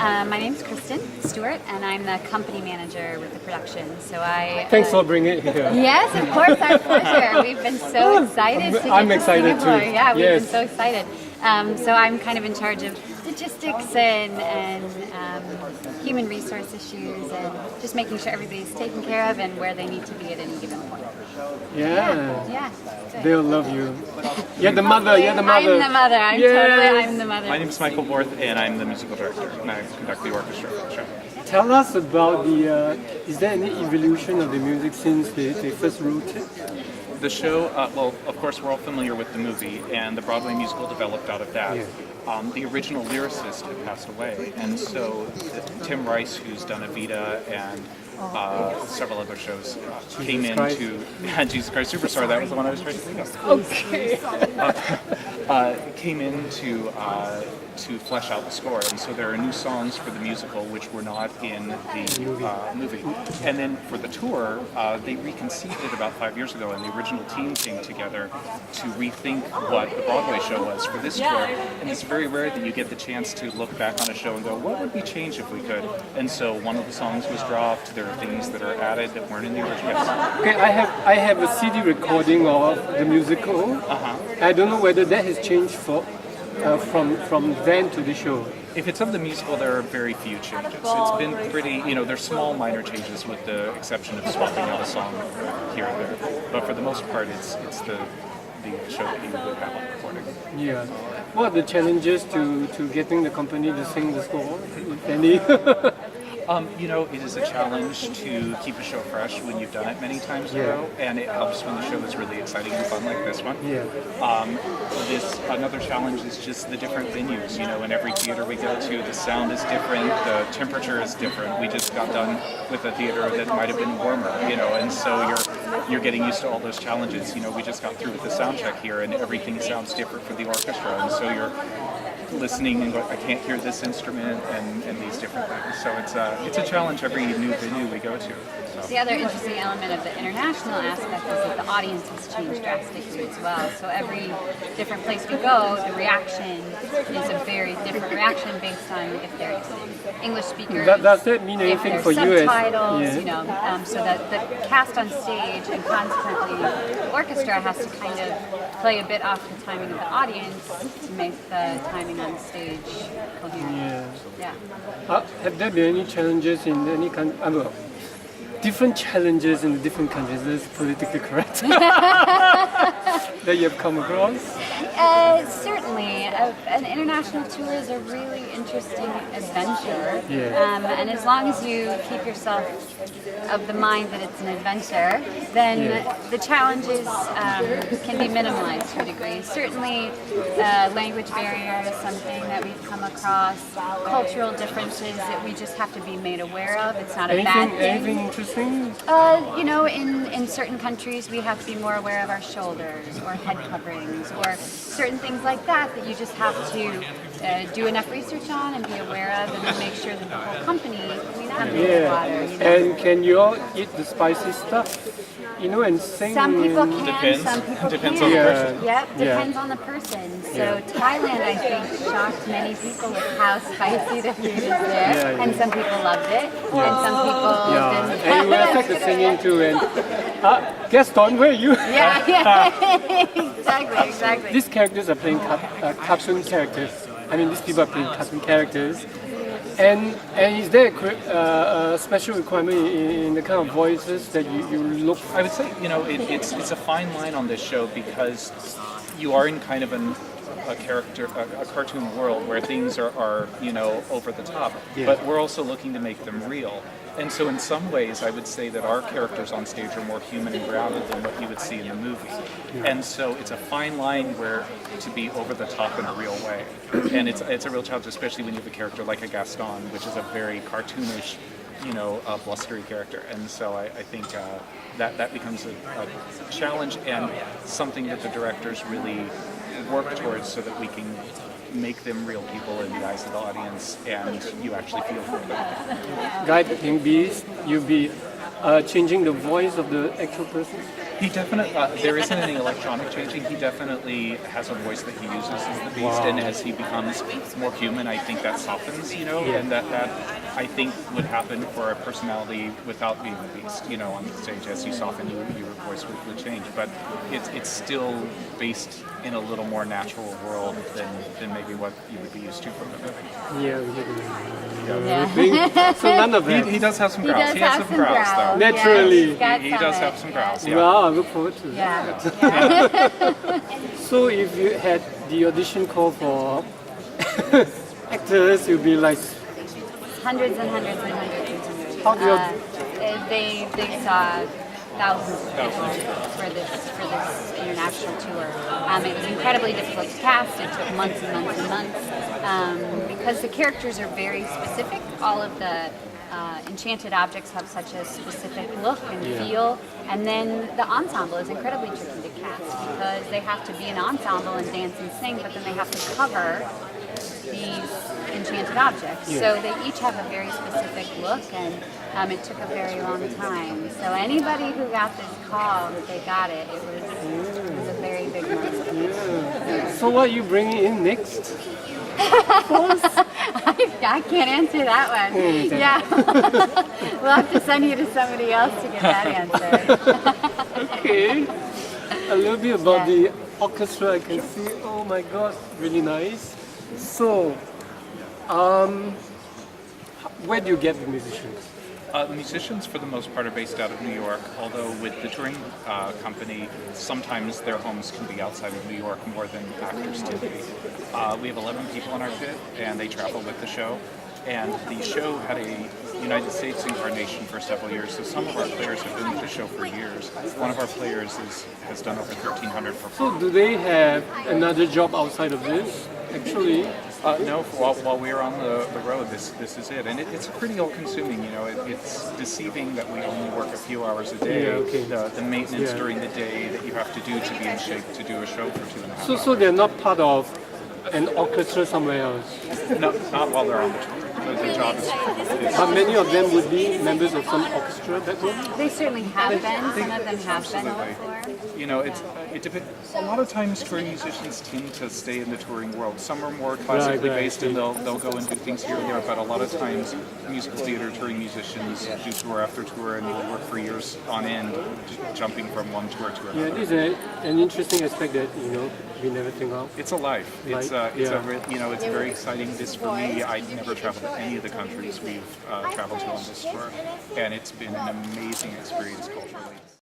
My name's Kristin Steward, and I'm the company manager with the production. So Thanks for bringing it here. Yes, of course, our pleasure. We've been so excited to get I'm to excited Singapore. too. Yeah, we've Yes. been so excited. So I'm kind of in charge of logistics and human resource issues, and just making sure everybody's taken care of and where they need to be at any given point. Yeah. Good. They'll love you. You're the mother. You're the mother. I'm the mother. I'm the mother. My name is Michael Borth, and I'm the musical director, and I conduct the orchestra for the show. Tell us about the. Is there any evolution of the music since they first wrote it? The show, well, of course, we're all familiar with the movie, and the Broadway musical developed out of that. Yeah. The original lyricist had passed away, and so Tim Rice, who's done Evita and several other shows, came in Christ. to Jesus Christ Superstar. That was the one I was trying to think of. Okay. Came in to flesh out the score, and so there are new songs for the musical which were not in the movie. And then for the tour, they reconceived it about 5 years ago, and the original team came together to rethink what the Broadway show was for this tour. And it's very rare that you get the chance to look back on a show and go, what would we change if we could? And so one of the songs was dropped. There are things that are added that weren't in the original. Okay, I have a CD recording of the musical. I don't know whether that has changed from then to the show. If it's of the musical, there are very few changes. It's been pretty, there's small minor changes with the exception of swapping out a song here and there. But for the most part, it's the show that you would have on recording. Yeah. What are the challenges to getting the company to sing the score, if any? It is a challenge to keep a show fresh when you've done it many times in a row, and it helps when the show is really exciting and fun like this one. Yeah. Another challenge is just the different venues. In every theater we go to, the sound is different, the temperature is different. We just got done with a theater that might have been warmer, and so you're getting used to all those challenges. We just got through with the sound check here, and everything sounds different for the orchestra, and so you're listening and going, I can't hear this instrument and these different things. So it's a challenge every new venue we go to. So. The other interesting element of the international aspect is that the audience has changed drastically as well. So every different place we go, the reaction is a very different reaction based on if there's English speakers. Does that mean anything for you? Subtitles, so that the cast on stage and consequently the orchestra has to kind of play a bit off the timing of the audience to make the timing on stage coherent. Yeah. Have there been any challenges in any country? Different challenges in the different countries. That's politically correct. That you have come across? Certainly. An international tour is a really interesting adventure. Yeah. And as long as you keep yourself of the mind that it's an adventure, then the challenges can be minimalized to a degree. Certainly, language barrier is something that we've come across. Cultural differences that we just have to be made aware of. It's not a bad thing. Anything interesting? In certain countries we have to be more aware of our shoulders or head coverings or certain things like that you just have to do enough research on and be aware of, and then make sure that the whole company navigates water. And can you all eat the spicy stuff? And sing? Some people can, Depends. some people Depends can't. on the person. Yep, depends on the person. So Thailand, I think, shocked many people with how spicy the food is there. And some people loved it, and some people didn't. And you will affect the singing too. And Gaston, where are you? Exactly. These characters are playing cartoon characters. These people are playing cartoon characters. And is there a special requirement in the kind of voices that you look? I would say, it's a fine line on this show because you are in kind of a cartoon world where things are over the top, but we're also looking to make them real. And so in some ways, I would say that our characters on stage are more human and grounded than what you would see in the movie. And so it's a fine line where to be over the top in a real way. And it's a real challenge, especially when you have a character like a Gaston, which is a very cartoonish, blustery character. And so I think that becomes a challenge and something that the directors really work towards so that we can make them real people in the eyes of the audience and you actually feel for them. Guy, you'll be changing the voice of the actual person? He definitely, there isn't any electronic changing. He definitely has a voice that he uses as the Beast, Wow. and as he becomes more human, I think that softens, you know, Yeah. and that I think would happen for a personality without being the Beast, you know, on the stage. As you soften, your voice would change, but it's still based in a little more natural world than maybe what you would be used to from the movie. Yeah. Yeah. So none of that. He does have some He growls. does He has have some some growls, growls. though. Naturally. Yeah, He does have some growls, yeah. Wow, I look forward to that. Yeah. So if you had the audition call for actors, you'd be like, Hundreds and hundreds and hundreds and hundreds. How do you- They saw thousands of people for this international tour. It was incredibly difficult to cast. It took months and months and months because the characters are very specific. All of the enchanted objects have such a specific look and feel, and then the ensemble is incredibly tricky to cast because they have to be an ensemble and dance and sing, but then they have to cover these enchanted objects. So they each have a very specific look, and it took a very long time. So anybody who got this call, that they got it, it was a very big moment. so what are you bringing in next? I can't answer that one. Yeah. We'll have to send you to somebody else to get that answer. Okay. A little bit about the orchestra. I can see. Oh my God, really nice. So, where do you get the musicians? The musicians, for the most part, are based out of New York, although with the touring company, sometimes their homes can be outside of New York more than actors tend to be. We have 11 people in our pit, and they travel with the show. And the show had a United States incarnation for several years, so some of our players have been with the show for years. One of our players has done over 1,300 performances. So, do they have another job outside of this? Actually, No, while we are on the road, this is it. And it's pretty all-consuming, you know. It's deceiving that we only work a few hours a day. Yeah, okay. The maintenance Yeah. during the day that you have to do to be in shape to do a show for 2.5 hours. so they're not part of an orchestra somewhere else. No, not while they're on the tour. The job is But many of them would be members of some orchestra back home. They certainly have been. Some of them have been Absolutely. before. You know, it depends. A lot of times, touring musicians tend to stay in the touring world. Some are more classically Right, based, and they'll go and do things here and there. But a lot of times, musical theater touring musicians do tour after tour, and they'll work for years on end, jumping from one tour to Yeah, another. this is an interesting aspect that we never think of. It's a life. It's it's very exciting. This for me, I never traveled to any of the countries we've traveled to on this tour, and it's been an amazing experience culturally.